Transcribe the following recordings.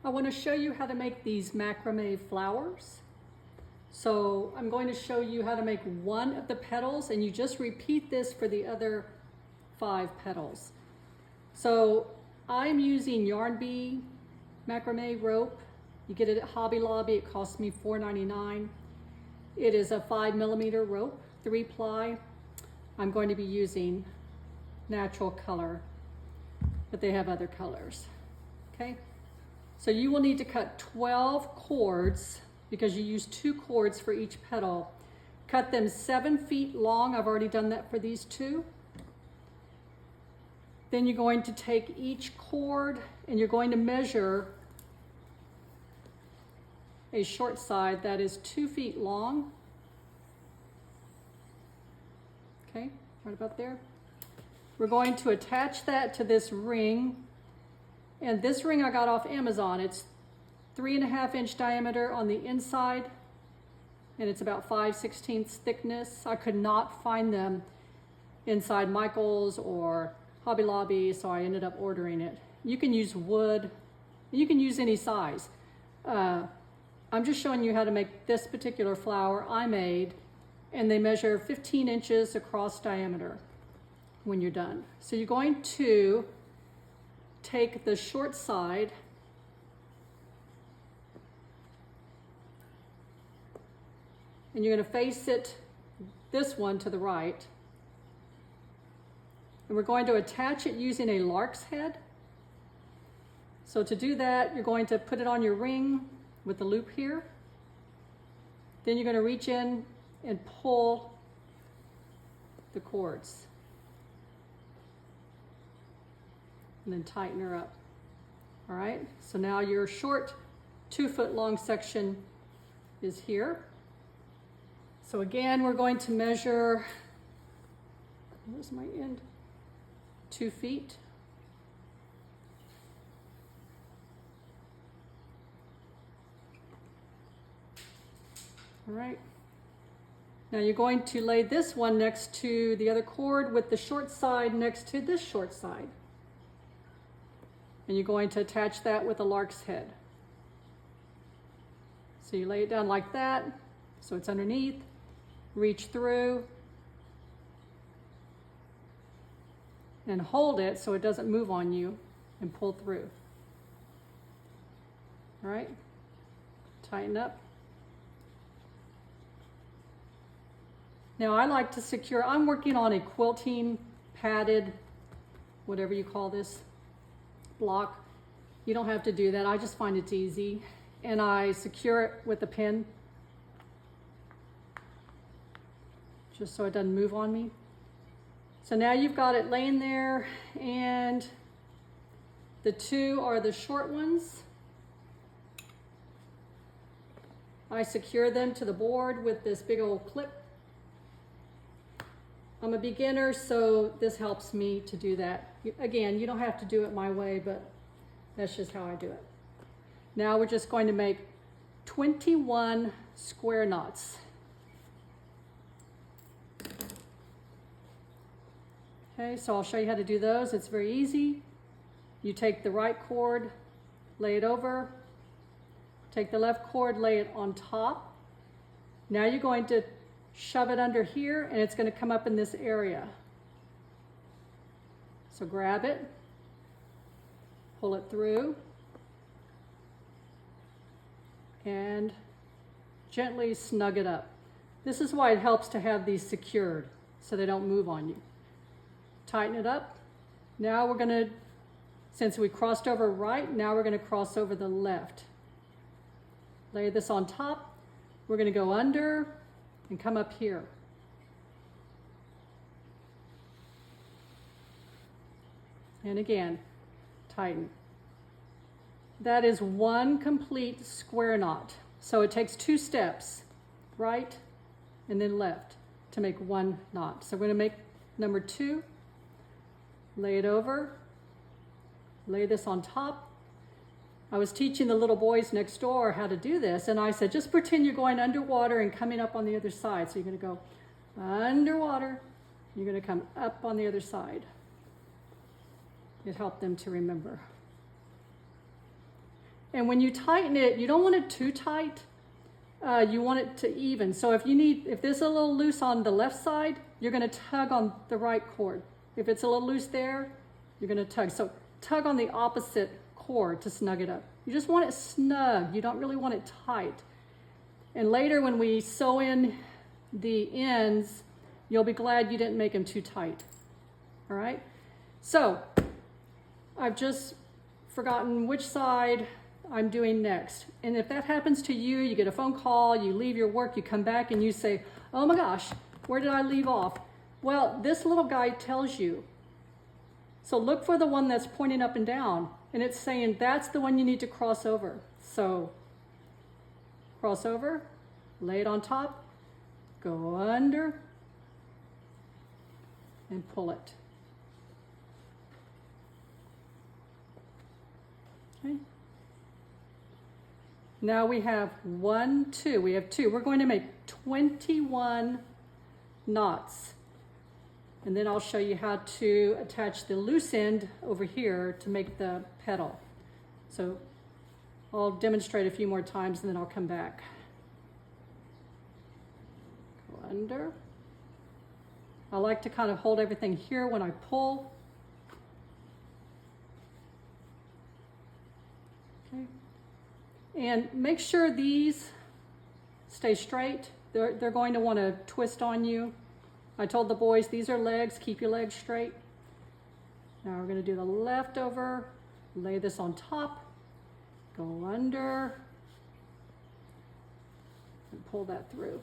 I want to show you how to make these macrame flowers. So I'm going to show you how to make one of the petals, and you just repeat this for the other 5 petals. So I'm using yarn bee macrame rope. You get it at Hobby Lobby. It cost me $4.99. It is a 5mm rope, 3-ply. I'm going to be using natural color, but they have other colors. Okay, so you will need to cut 12 cords because you use 2 cords for each petal. Cut them 7 feet long. I've already done that for these 2. Then you're going to take each cord and you're going to measure a short side that is 2 feet long. Okay, right about there. We're going to attach that to this ring. And this ring I got off Amazon. It's 3.5 inch diameter on the inside, and it's about 5/16 thickness. I could not find them inside Michael's or Hobby Lobby, so I ended up ordering it. You can use wood, you can use any size. I'm just showing you how to make this particular flower I made, and they measure 15 inches across diameter when you're done. So you're going to take the short side and you're going to face it, this one, to the right. And we're going to attach it using a lark's head. So to do that, you're going to put it on your ring with the loop here. Then you're going to reach in and pull the cords. And then tighten her up. All right, so now your short 2-foot long section is here. So again, we're going to measure, where's my end? 2 feet. All right. Now you're going to lay this one next to the other cord with the short side next to this short side. And you're going to attach that with a lark's head. So you lay it down like that, so it's underneath. Reach through and hold it so it doesn't move on you, and pull through. All right, tighten up. Now I like to secure, I'm working on a quilting padded, whatever you call this, block. You don't have to do that. I just find it's easy. And I secure it with a pin, just so it doesn't move on me. So now you've got it laying there, and the 2 are the short ones. I secure them to the board with this big old clip. I'm a beginner, so this helps me to do that. Again, you don't have to do it my way, but that's just how I do it. Now we're just going to make 21 square knots. Okay, so I'll show you how to do those. It's very easy. You take the right cord, lay it over, take the left cord, lay it on top. Now you're going to shove it under here, and it's going to come up in this area. So grab it, pull it through, and gently snug it up. This is why it helps to have these secured so they don't move on you. Tighten it up. Now we're going to, since we crossed over right, now we're going to cross over the left. Lay this on top. We're going to go under and come up here. And again, tighten. That is 1 complete square knot. So it takes 2 steps, right and then left, to make 1 knot. So we're going to make number 2, lay it over, lay this on top. I was teaching the little boys next door how to do this, and I said, just pretend you're going underwater and coming up on the other side. So you're going to go underwater, you're going to come up on the other side. It helped them to remember. And when you tighten it, you don't want it too tight. You want it to even. So if this is a little loose on the left side, you're going to tug on the right cord. If it's a little loose there, you're going to tug. So tug on the opposite cord to snug it up. You just want it snug. You don't really want it tight. And later when we sew in the ends, you'll be glad you didn't make them too tight. All right? So I've just forgotten which side I'm doing next. And if that happens to you, you get a phone call, you leave your work, you come back and you say, oh my gosh, where did I leave off? Well, this little guide tells you. So look for the one that's pointing up and down, and it's saying that's the one you need to cross over. So cross over, lay it on top, go under, and pull it. Okay. Now we have 1, 2. We have 2. We're going to make 21 knots. And then I'll show you how to attach the loose end over here to make the petal. So I'll demonstrate a few more times and then I'll come back. Go under. I like to kind of hold everything here when I pull. Okay. And make sure these stay straight. They're going to want to twist on you. I told the boys, these are legs, keep your legs straight. Now we're going to do the leftover, lay this on top, go under, and pull that through.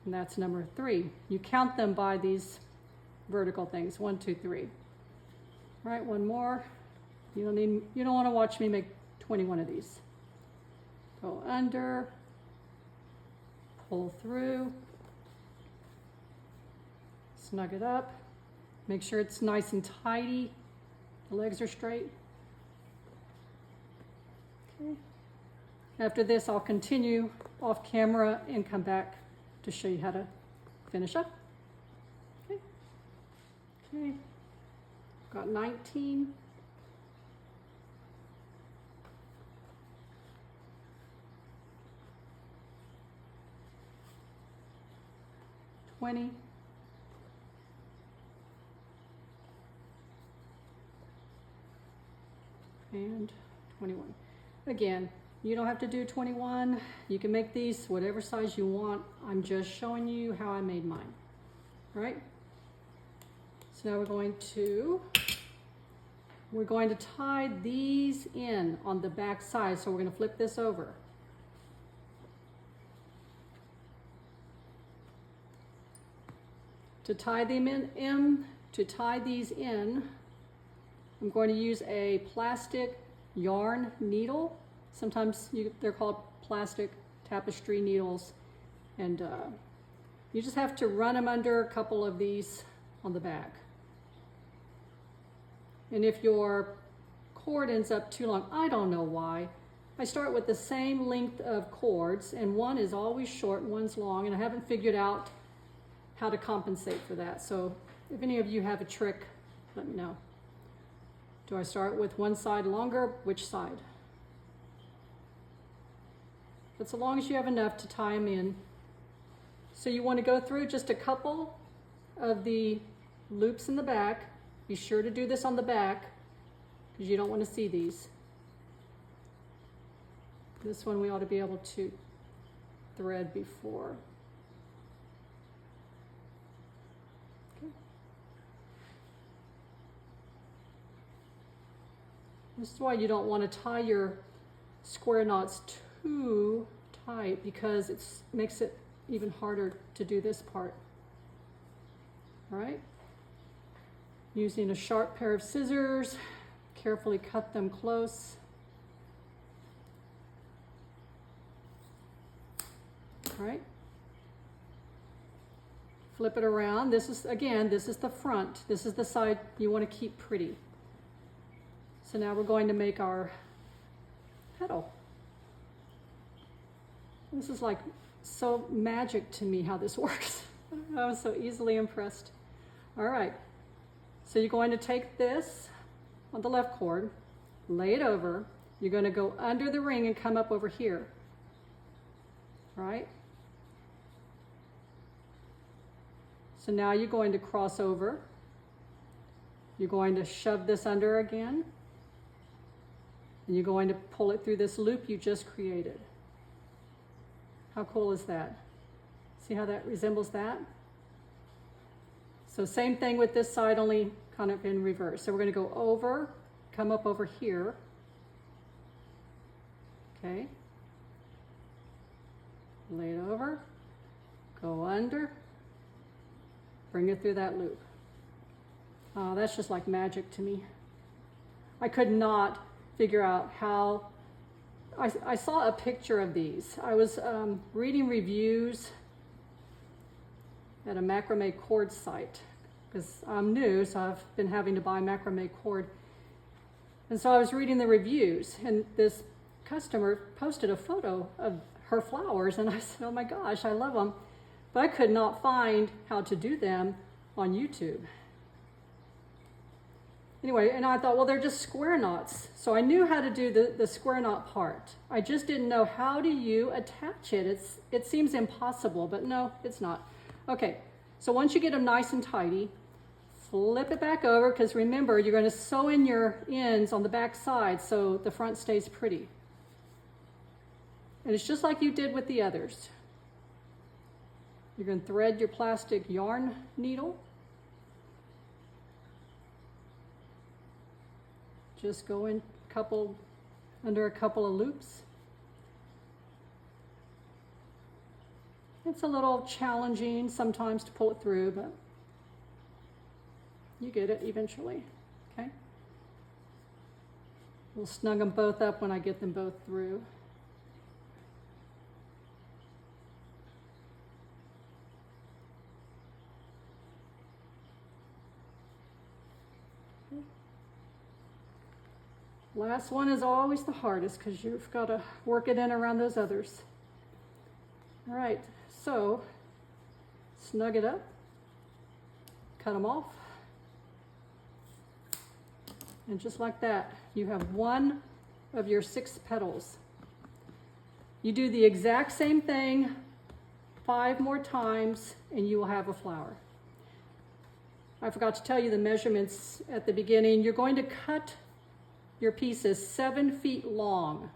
And that's number 3. You count them by these vertical things, 1, 2, 3. All right, one more. You don't want to watch me make 21 of these. Go under, pull through, snug it up, make sure it's nice and tidy, the legs are straight. Okay. After this, I'll continue off camera and come back to show you how to finish up. Okay. Okay. Got 19. And 21. Again, you don't have to do 21. You can make these whatever size you want. I'm just showing you how I made mine. All right? So now we're going to tie these in on the back side. So we're going to flip this over. To tie them to tie these in, I'm going to use a plastic yarn needle. Sometimes they're called plastic tapestry needles. And you just have to run them under a couple of these on the back. And if your cord ends up too long, I don't know why, I start with the same length of cords, and one is always short and one's long, and I haven't figured out how to compensate for that. So if any of you have a trick, let me know. Do I start with one side longer? Which side? But so long as you have enough to tie them in. So you want to go through just a couple of the loops in the back. Be sure to do this on the back because you don't want to see these. This one we ought to be able to thread before. This is why you don't want to tie your square knots too tight because it makes it even harder to do this part. All right? Using a sharp pair of scissors, carefully cut them close. All right? Flip it around. This is the front. This is the side you want to keep pretty. So now we're going to make our petal. This is like so magic to me how this works. I was so easily impressed. All right, so you're going to take this on the left cord, lay it over. You're going to go under the ring and come up over here. Right? So now you're going to cross over. You're going to shove this under again. And you're going to pull it through this loop you just created. How cool is that? See how that resembles that? So same thing with this side, only kind of in reverse. So we're going to go over, come up over here. Okay. Lay it over, go under, bring it through that loop. Oh, that's just like magic to me. I could not figure out how. I saw a picture of these. I was reading reviews at a macrame cord site because I'm new, so I've been having to buy macrame cord. And so I was reading the reviews, and this customer posted a photo of her flowers, and I said, oh my gosh, I love them. But I could not find how to do them on YouTube. Anyway, and I thought, well, they're just square knots. So I knew how to do the square knot part. I just didn't know how do you attach it. It seems impossible, but no, it's not. Okay, so once you get them nice and tidy, flip it back over, because remember, you're going to sew in your ends on the back side so the front stays pretty. And it's just like you did with the others. You're going to thread your plastic yarn needle. Just go in under a couple of loops. It's a little challenging sometimes to pull it through, but you get it eventually, okay? We'll snug them both up when I get them both through. Last one is always the hardest because you've got to work it in around those others. All right, so snug it up, cut them off, and just like that, you have one of your 6 petals. You do the exact same thing 5 more times and you will have a flower. I forgot to tell you the measurements at the beginning. You're going to cut your piece is 7 feet long.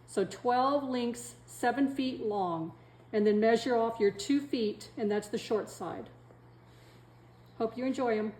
So 12 links, 7 feet long, and then measure off your 2 feet, and that's the short side. Hope you enjoy them.